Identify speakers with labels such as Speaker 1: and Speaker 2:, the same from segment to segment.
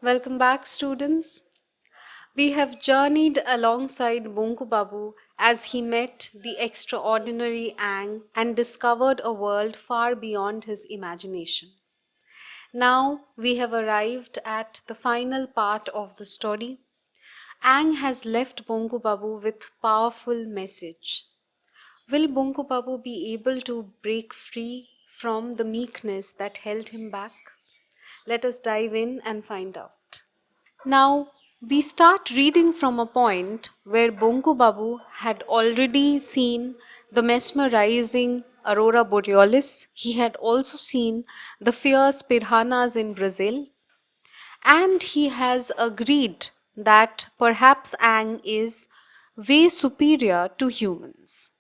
Speaker 1: Welcome back, students. We have journeyed alongside Bonku Babu as he met the extraordinary Ang and discovered a world far beyond his imagination. Now we have arrived at the final part of the story. Ang has left Bonku Babu with powerful message. Will Bonku Babu be able to break free from the meekness that held him back? Let us dive in and find out. Now, we start reading from a point where Bonku Babu had already seen the mesmerizing aurora borealis. He had also seen the fierce piranhas in Brazil, and he has agreed that perhaps Ang is way superior to humans.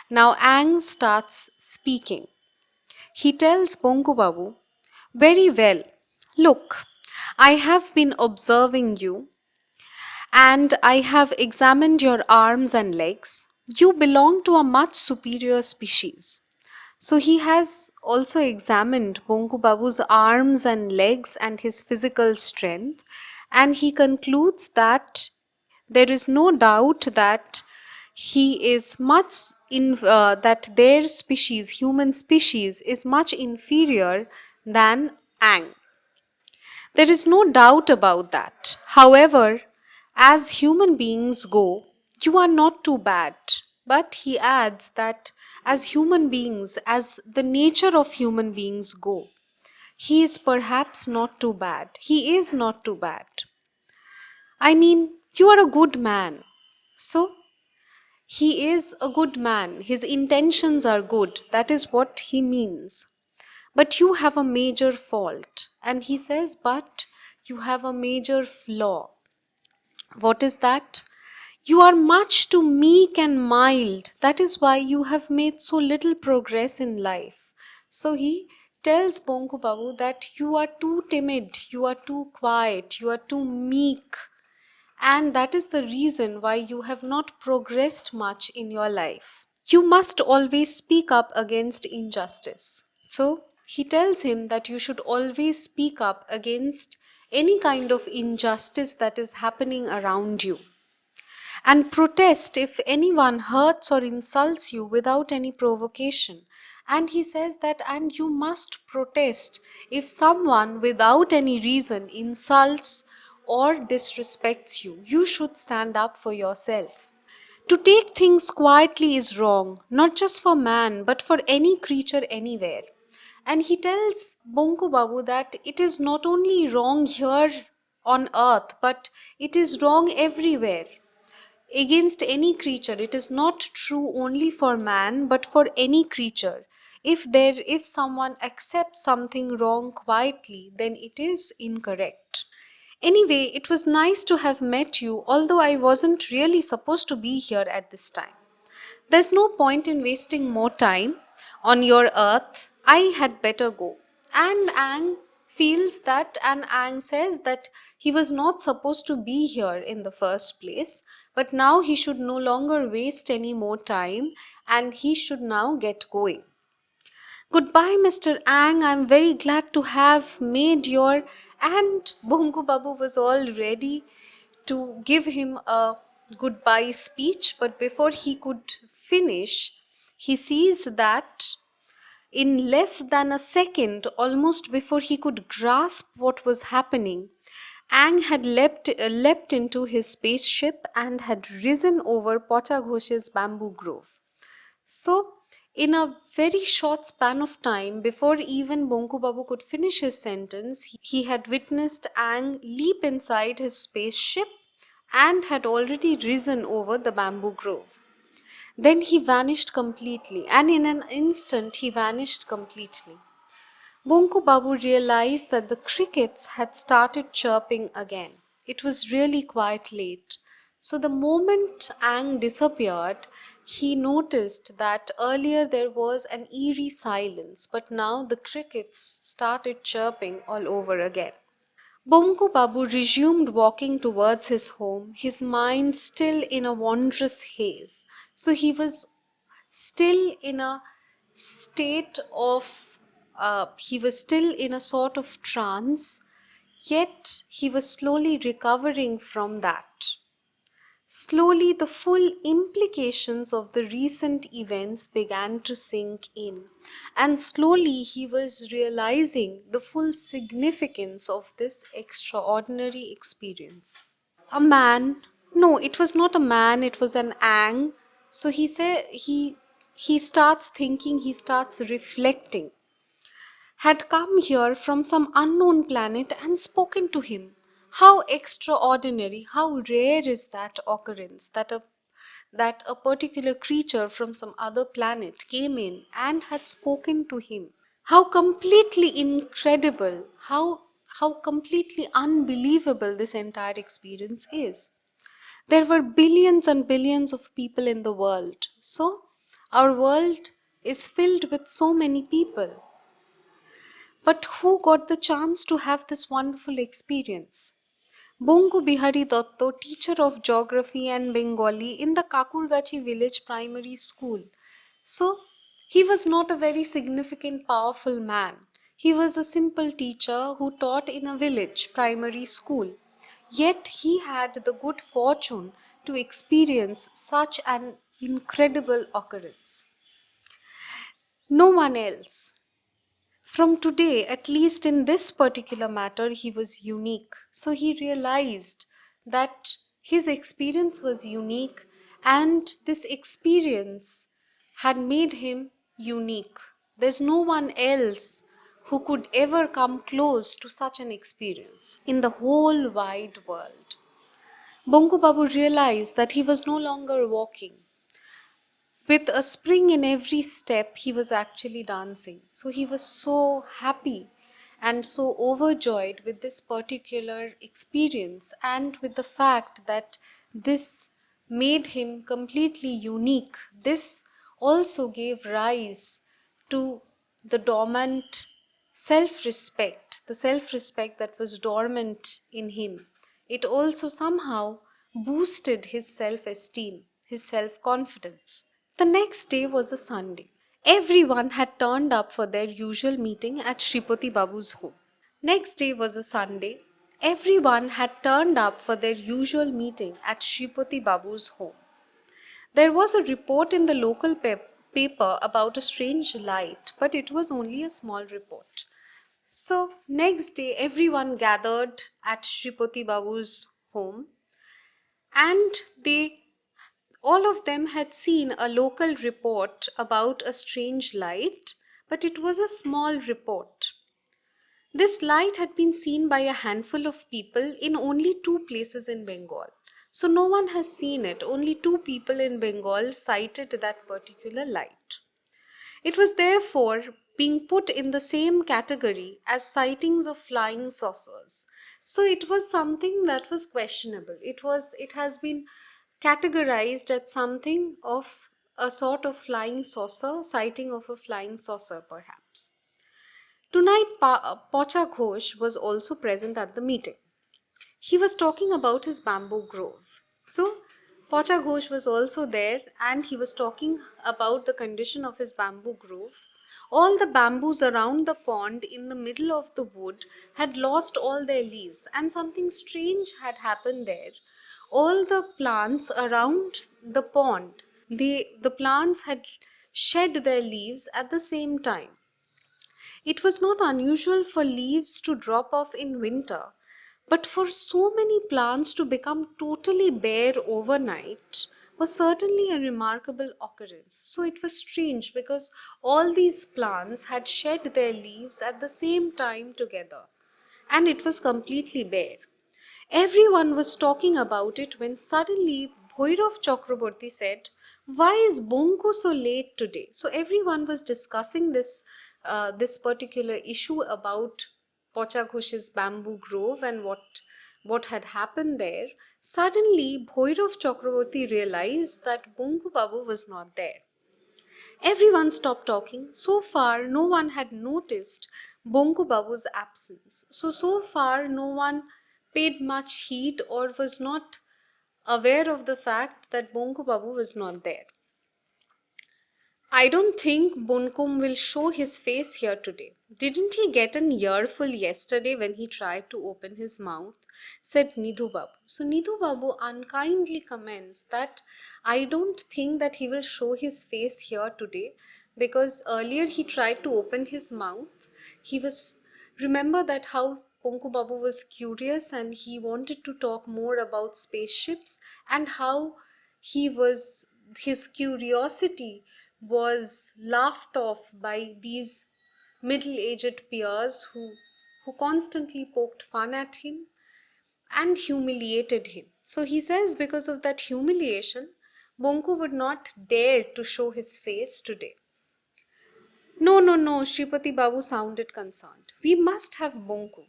Speaker 1: Now, Ang starts speaking. He tells Bonku Babu, "Very well. Look, I have been observing you and I have examined your arms and legs. You belong to a much superior species." So he has also examined Bonku Babu's arms and legs and his physical strength, and he concludes that there is no doubt that he is much in that their species, human species, is much inferior than Ang. There is no doubt about that. However, as human beings go, you are not too bad. But he adds that as human beings, as the nature of human beings go, he is perhaps not too bad. He is not too bad. I mean, you are a good man. So, he is a good man. His intentions are good. That is what he means. But you have a major fault. And he says, but you have a major flaw. What is that? You are much too meek and mild. That is why you have made so little progress in life. So he tells Bonku Babu that you are too timid, you are too quiet, you are too meek. And that is the reason why you have not progressed much in your life. You must always speak up against injustice. So he tells him that you should always speak up against any kind of injustice that is happening around you, and protest if anyone hurts or insults you without any provocation. And he says that, and you must protest if someone without any reason insults or disrespects you. You should stand up for yourself. To take things quietly is wrong, not just for man, but for any creature anywhere. And he tells Bonku Babu that it is not only wrong here on earth, but it is wrong everywhere against any creature. It is not true only for man but for any creature. If someone accepts something wrong quietly, then it is incorrect. Anyway, it was nice to have met you, although I wasn't really supposed to be here at this time. There's no point in wasting more time on your earth. I had better go. And Ang feels that, and Ang says that he was not supposed to be here in the first place, but now he should no longer waste any more time and he should now get going. "Goodbye, Mr. Ang. I'm very glad to have made your..." And Bonku Babu was all ready to give him a goodbye speech, but before he could finish, he sees that in less than a second, almost before he could grasp what was happening, Ang had leapt into his spaceship and had risen over Pochaghosh's bamboo grove. So, in a very short span of time, before even Bonku Babu could finish his sentence, he had witnessed Ang leap inside his spaceship and had already risen over the bamboo grove. Then he vanished completely, and in an instant he vanished completely. Bonku Babu realized that the crickets had started chirping again. It was really quite late. So the moment Ang disappeared, he noticed that earlier there was an eerie silence, but now the crickets started chirping all over again. Bonku Babu resumed walking towards his home, his mind still in a wondrous haze. So he was still in a state of, he was still in a sort of trance. Yet he was slowly recovering from that. Slowly, the full implications of the recent events began to sink in, and slowly he was realizing the full significance of this extraordinary experience. A man, no, it was not a man, it was an ang. So he said he starts thinking, he starts reflecting, had come here from some unknown planet and spoken to him. How extraordinary, how rare is that occurrence that a particular creature from some other planet came in and had spoken to him. How completely incredible, how completely unbelievable this entire experience is. There were billions and billions of people in the world. So, our world is filled with so many people. But who got the chance to have this wonderful experience? Bonku Bihari Dotto, teacher of geography and Bengali in the Kakurgachi village primary school. So, he was not a very significant, powerful man. He was a simple teacher who taught in a village primary school. Yet he had the good fortune to experience such an incredible occurrence. No one else. From today, at least in this particular matter, he was unique. So he realized that his experience was unique and this experience had made him unique. There's no one else who could ever come close to such an experience in the whole wide world. Bonku Babu realized that he was no longer walking. With a spring in every step, he was actually dancing. So he was so happy and so overjoyed with this particular experience and with the fact that this made him completely unique. This also gave rise to the dormant self respect, the self respect that was dormant in him. It also somehow boosted his self esteem, his self confidence. The next day was a Sunday. Everyone had turned up for their usual meeting at Shripati Babu's home. Next day was a Sunday. Everyone had turned up for their usual meeting at Shripati Babu's home. There was a report in the local paper about a strange light, but it was only a small report. So, next day, everyone gathered at Shripati Babu's home and all of them had seen a local report about a strange light, but it was a small report. This light had been seen by a handful of people in only two places in Bengal. So no one has seen it. Only two people in Bengal sighted that particular light. It was therefore being put in the same category as sightings of flying saucers. So it was something that was questionable. It has been categorized as something of a sort of flying saucer, sighting of a flying saucer perhaps. Tonight, Pocha Ghosh was also present at the meeting. He was talking about his bamboo grove. So, Pocha Ghosh was also there and he was talking about the condition of his bamboo grove. All the bamboos around the pond in the middle of the wood had lost all their leaves and something strange had happened there. All the plants around the pond, the plants had shed their leaves at the same time. It was not unusual for leaves to drop off in winter, but for so many plants to become totally bare overnight was certainly a remarkable occurrence. So it was strange because all these plants had shed their leaves at the same time together, and it was completely bare. Everyone was talking about it when suddenly Bhoirav Chakraborty said, "Why is Bonku so late today?" So everyone was discussing this particular issue about Pocha Ghosh's bamboo grove and what had happened there. Suddenly, Bhoirav Chakraborty realized that Bonku Babu was not there. Everyone stopped talking. So far, no one had noticed Bonku Babu's absence. So far, no one paid much heed or was not aware of the fact that Bonku Babu was not there. I don't think Bunkum will show his face here today. Didn't he get an earful yesterday when he tried to open his mouth? Said Nidhu Babu. So Nidhu Babu unkindly comments that I don't think that he will show his face here today because earlier he tried to open his mouth. He was, remember that how Bonku Babu was curious and he wanted to talk more about spaceships and how he was, his curiosity was laughed off by these middle-aged peers who constantly poked fun at him and humiliated him. So he says because of that humiliation, Bonku would not dare to show his face today. No, no, no, Shripati Babu sounded concerned. We must have Bonku.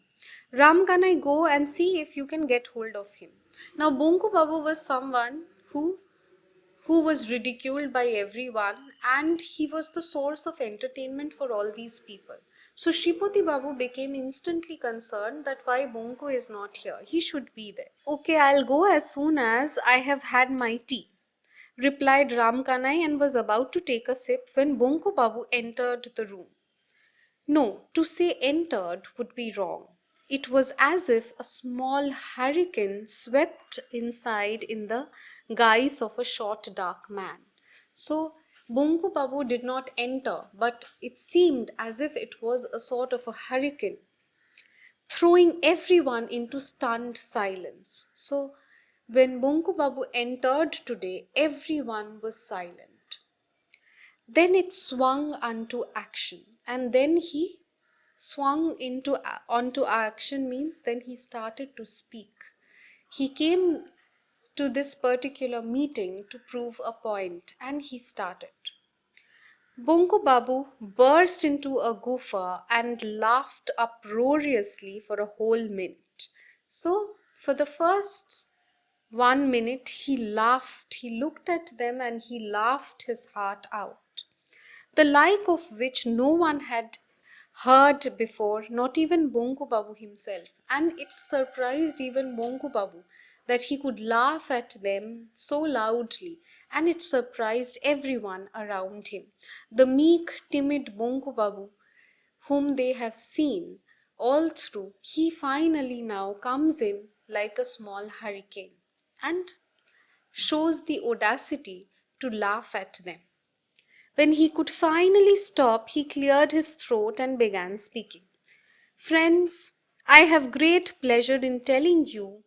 Speaker 1: Ram, can I go and see if you can get hold of him? Now, Bonku Babu was someone who was ridiculed by everyone, and he was the source of entertainment for all these people. So Shripati Babu became instantly concerned that why Bonko is not here. He should be there. Okay, I'll go as soon as I have had my tea, replied Ramkanai and was about to take a sip when Bonko Babu entered the room. No, to say entered would be wrong. It was as if a small hurricane swept inside in the guise of a short, dark man. So, Bunku Babu did not enter, but it seemed as if it was a sort of a hurricane, throwing everyone into stunned silence. So, when Bunku Babu entered today, everyone was silent. Then it swung unto action, and then he swung into onto action means then he started to speak. He came to this particular meeting to prove a point, and he started. Bonku Babu burst into a guffaw and laughed uproariously for a whole minute. So, for the first 1 minute, he laughed. He looked at them and he laughed his heart out, the like of which no one had heard before, not even Bonku Babu himself. And it surprised even Bonku Babu that he could laugh at them so loudly, and it surprised everyone around him. The meek, timid Bonku Babu, whom they have seen all through, he finally now comes in like a small hurricane and shows the audacity to laugh at them. When he could finally stop, he cleared his throat and began speaking. Friends, I have great pleasure in telling you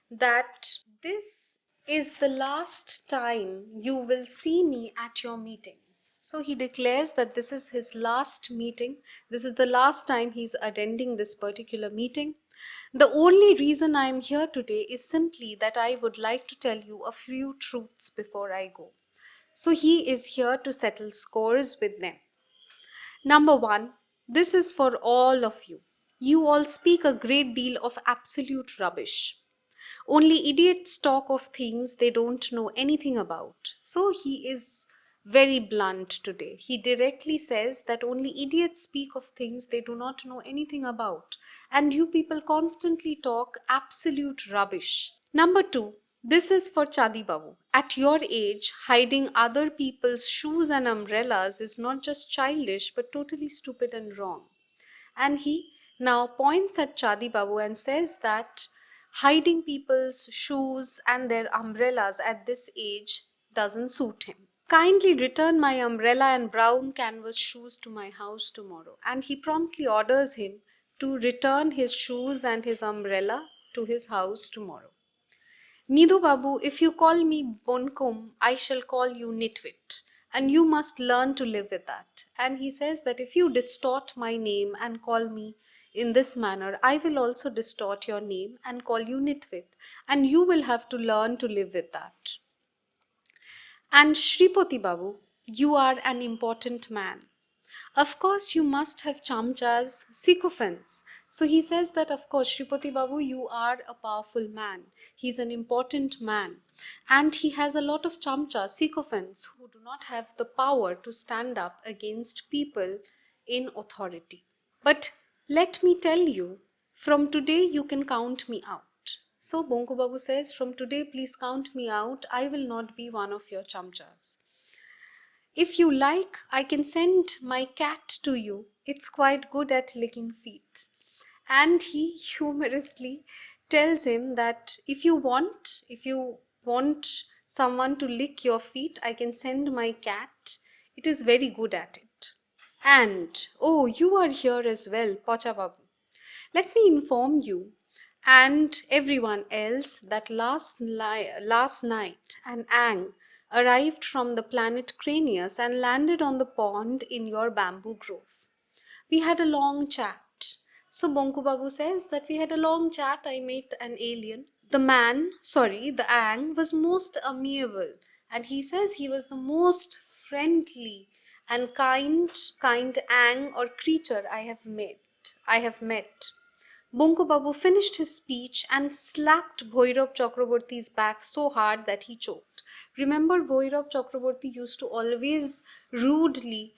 Speaker 1: that this is the last time you will see me at your meetings. So he declares that this is his last meeting. This is the last time he's attending this particular meeting. The only reason I am here today is simply that I would like to tell you a few truths before I go. So he is here to settle scores with them. Number one, this is for all of you. You all speak a great deal of absolute rubbish. Only idiots talk of things they don't know anything about. So he is very blunt today. He directly says that only idiots speak of things they do not know anything about. And you people constantly talk absolute rubbish. Number two, this is for Chadi Babu. At your age, hiding other people's shoes and umbrellas is not just childish but totally stupid and wrong. And he now points at Chadi Babu and says that hiding people's shoes and their umbrellas at this age doesn't suit him. Kindly return my umbrella and brown canvas shoes to my house tomorrow. And he promptly orders him to return his shoes and his umbrella to his house tomorrow. Nidhu Babu, if you call me Bonkum, I shall call you Nitwit, and you must learn to live with that. And he says that if you distort my name and call me in this manner, I will also distort your name and call you Nitwit, and you will have to learn to live with that. And Shripati Babu, you are an important man. Of course, you must have chamchas, sycophants. So he says that, of course, Shripati Babu, you are a powerful man. He's an important man. And he has a lot of chamchas, sycophants, who do not have the power to stand up against people in authority. But let me tell you, from today you can count me out. So Bonku Babu says, from today please count me out. I will not be one of your chamchas. If you like, I can send my cat to you. It's quite good at licking feet. And he humorously tells him that if you want someone to lick your feet, I can send my cat. It is very good at it. And oh, you are here as well, Pocha Babu. Let me inform you and everyone else that last night an Ang arrived from the planet Cranius and landed on the pond in your bamboo grove. We had a long chat. So Bonku Babu says that we had a long chat. I met an alien. The Ang was most amiable, and he says he was the most friendly and kind Ang or creature I have met. Bonku Babu finished his speech and slapped Bhairav Chakraborty's back so hard that he choked. Remember, Bhairav Chakraborty used to always rudely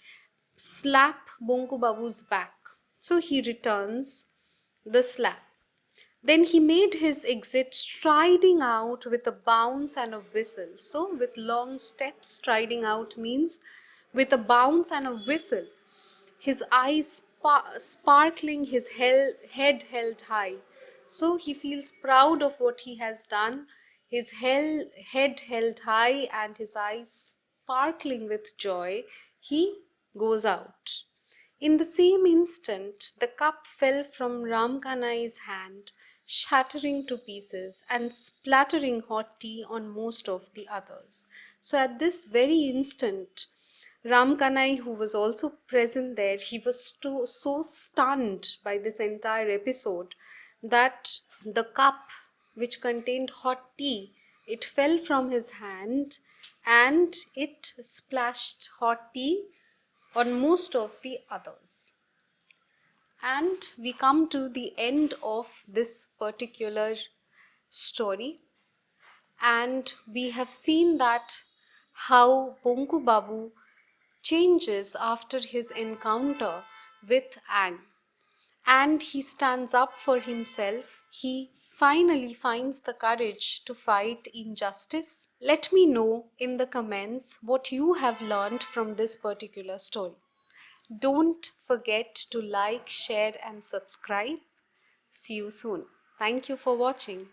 Speaker 1: slap Bonku Babu's back. So he returns the slap. Then he made his exit striding out with a bounce and a whistle. So, with long steps, striding out means with a bounce and a whistle. His eyes sparkling, his head held high. So he feels proud of what he has done. His head held high and his eyes sparkling with joy. He goes out. In the same instant, the cup fell from Ramkanai's hand, shattering to pieces and splattering hot tea on most of the others. So at this very instant, Ramkanai, who was also present there, he was so stunned by this entire episode that the cup which contained hot tea, it fell from his hand and it splashed hot tea on most of the others. And we come to the end of this particular story, and we have seen that how Bonku Babu changes after his encounter with Ang, and he stands up for himself. He finally finds the courage to fight injustice. Let me know in the comments what you have learned from this particular story. Don't forget to like, share, and subscribe. See you soon. Thank you for watching.